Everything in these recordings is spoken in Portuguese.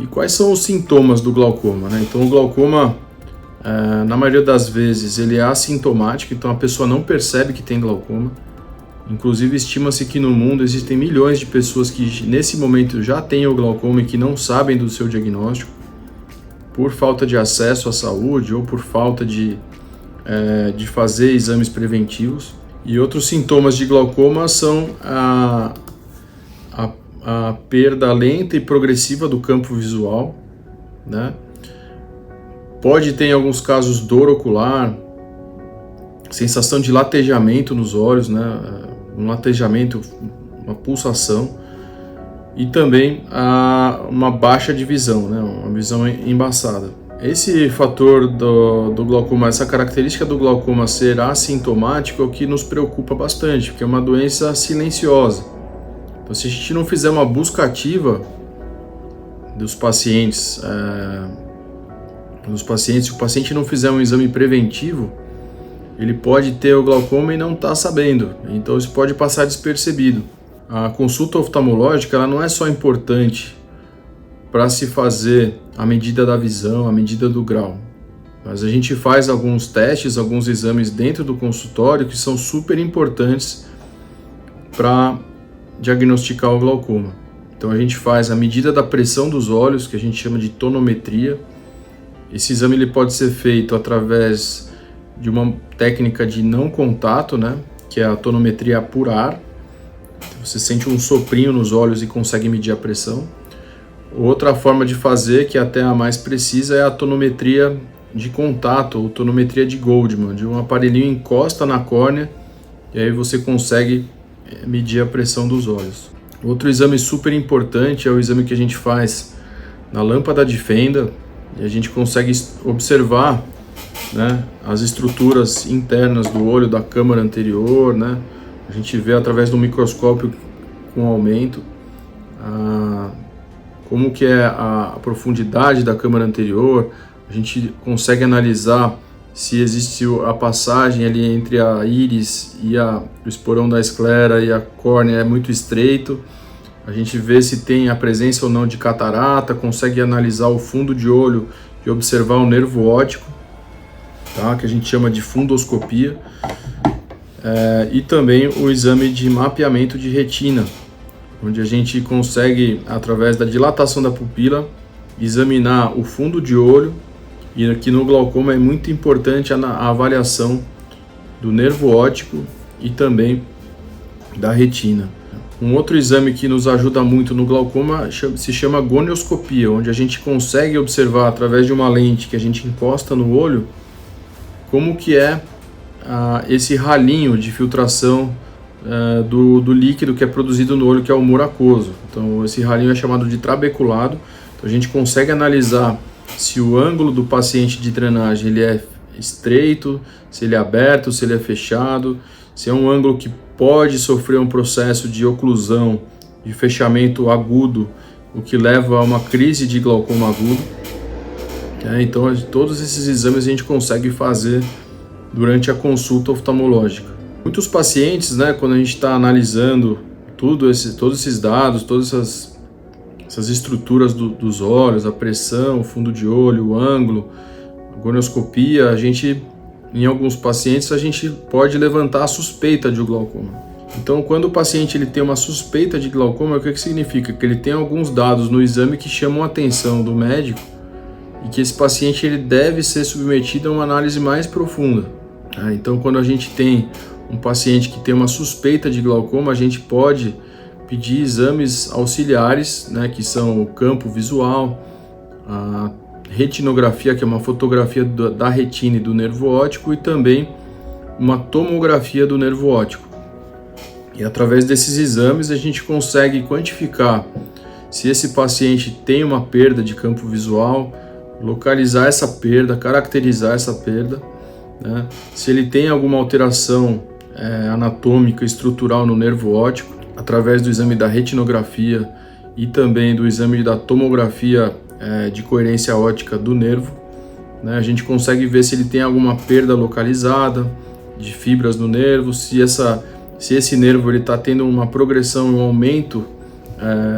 E quais são os sintomas do glaucoma, né? Então o glaucoma, na maioria das vezes, ele é assintomático, então a pessoa não percebe que tem glaucoma. Inclusive, estima-se que no mundo existem milhões de pessoas que nesse momento já têm o glaucoma e que não sabem do seu diagnóstico, por falta de acesso à saúde ou por falta de fazer exames preventivos. E outros sintomas de glaucoma são a perda lenta e progressiva do campo visual, né? Pode ter em alguns casos dor ocular, sensação de latejamento nos olhos, né? Um latejamento, uma pulsação, e também uma baixa de visão, né? Uma visão embaçada. Esse fator do glaucoma, essa característica do glaucoma ser assintomático é o que nos preocupa bastante, porque é uma doença silenciosa. Então, se a gente não fizer uma busca ativa dos pacientes, se o paciente não fizer um exame preventivo, ele pode ter o glaucoma e não está sabendo, então isso pode passar despercebido. A consulta oftalmológica ela não é só importante para se fazer a medida da visão, a medida do grau, mas a gente faz alguns testes, alguns exames dentro do consultório que são super importantes para diagnosticar o glaucoma. Então a gente faz a medida da pressão dos olhos, que a gente chama de tonometria. Esse exame ele pode ser feito através de uma técnica de não contato, né, que é a tonometria por ar. Você sente um soprinho nos olhos e consegue medir a pressão. Outra forma de fazer, que é até a mais precisa, é a tonometria de contato, ou tonometria de Goldmann, de um aparelhinho encosta na córnea e aí você consegue medir a pressão dos olhos. Outro exame super importante é o exame que a gente faz na lâmpada de fenda, e a gente consegue observar, né, as estruturas internas do olho da câmara anterior, né? A gente vê através do microscópio com aumento como que é a profundidade da câmara anterior. A gente consegue analisar se existe a passagem ali entre a íris e o esporão da esclera e a córnea é muito estreito. A gente vê se tem a presença ou não de catarata, consegue analisar o fundo de olho e observar o nervo óptico, tá? Que a gente chama de fundoscopia, e também o exame de mapeamento de retina, onde a gente consegue, através da dilatação da pupila, examinar o fundo de olho, e aqui no glaucoma é muito importante a avaliação do nervo óptico e também da retina. Um outro exame que nos ajuda muito no glaucoma se chama gonioscopia, onde a gente consegue observar através de uma lente que a gente encosta no olho como que é esse ralinho de filtração do líquido que é produzido no olho, que é o humor aquoso. Então esse ralinho é chamado de trabeculado. Então a gente consegue analisar se o ângulo do paciente de drenagem ele é estreito, se ele é aberto, se ele é fechado, se é um ângulo que pode sofrer um processo de oclusão, de fechamento agudo, o que leva a uma crise de glaucoma agudo. Então todos esses exames a gente consegue fazer durante a consulta oftalmológica. Muitos pacientes, né, quando a gente está analisando todos esses dados, todas essas estruturas dos olhos, a pressão, o fundo de olho, o ângulo, a gonioscopia, em alguns pacientes a gente pode levantar a suspeita de glaucoma. Então, quando o paciente ele tem uma suspeita de glaucoma, o que significa? Que ele tem alguns dados no exame que chamam a atenção do médico e que esse paciente ele deve ser submetido a uma análise mais profunda. Então, quando a gente tem um paciente que tem uma suspeita de glaucoma, a gente pode pedir exames auxiliares, né, que são o campo visual, a retinografia, que é uma fotografia da retina e do nervo óptico, e também uma tomografia do nervo óptico. E através desses exames a gente consegue quantificar se esse paciente tem uma perda de campo visual, localizar essa perda, caracterizar essa perda, né? Se ele tem alguma alteração anatômica, estrutural no nervo óptico, através do exame da retinografia e também do exame da tomografia de coerência óptica do nervo, né? A gente consegue ver se ele tem alguma perda localizada de fibras no nervo, se esse nervo está tendo uma progressão, um aumento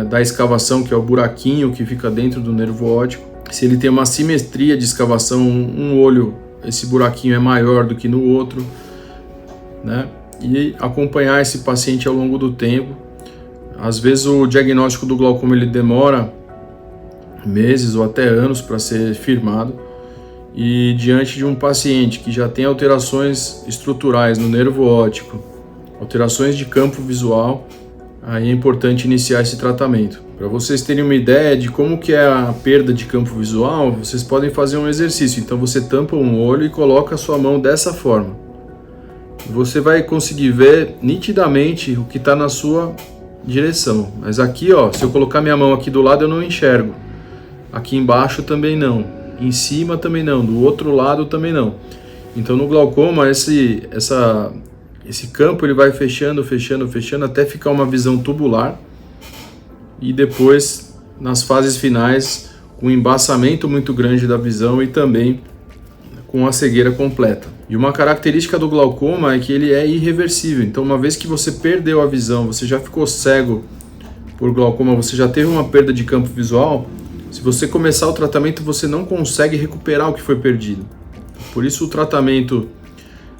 da escavação, que é o buraquinho que fica dentro do nervo óptico. Se ele tem uma simetria de escavação, um olho, esse buraquinho é maior do que no outro, né? E acompanhar esse paciente ao longo do tempo. Às vezes o diagnóstico do glaucoma ele demora meses ou até anos para ser firmado, e diante de um paciente que já tem alterações estruturais no nervo óptico, alterações de campo visual, aí é importante iniciar esse tratamento. Para vocês terem uma ideia de como que é a perda de campo visual, vocês podem fazer um exercício. Então você tampa um olho e coloca a sua mão dessa forma. Você vai conseguir ver nitidamente o que está na sua direção. Mas aqui, ó, se eu colocar minha mão aqui do lado, eu não enxergo. Aqui embaixo também não. Em cima também não. Do outro lado também não. Então no glaucoma, esse campo ele vai fechando até ficar uma visão tubular, e depois nas fases finais com um embaçamento muito grande da visão e também com a cegueira completa. E uma característica do glaucoma é que ele é irreversível. Então uma vez que você perdeu a visão, você já ficou cego por glaucoma, você já teve uma perda de campo visual, se você começar o tratamento você não consegue recuperar o que foi perdido. Por isso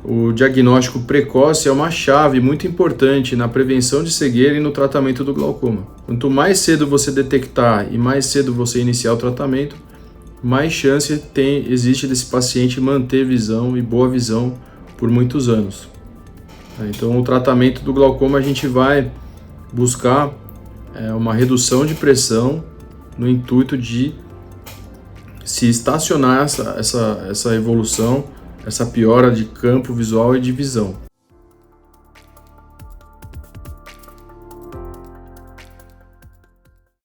o diagnóstico precoce é uma chave muito importante na prevenção de cegueira e no tratamento do glaucoma. Quanto mais cedo você detectar e mais cedo você iniciar o tratamento, mais chance existe desse paciente manter visão e boa visão por muitos anos. Então o tratamento do glaucoma a gente vai buscar uma redução de pressão no intuito de se estacionar essa evolução, essa piora de campo visual e de visão.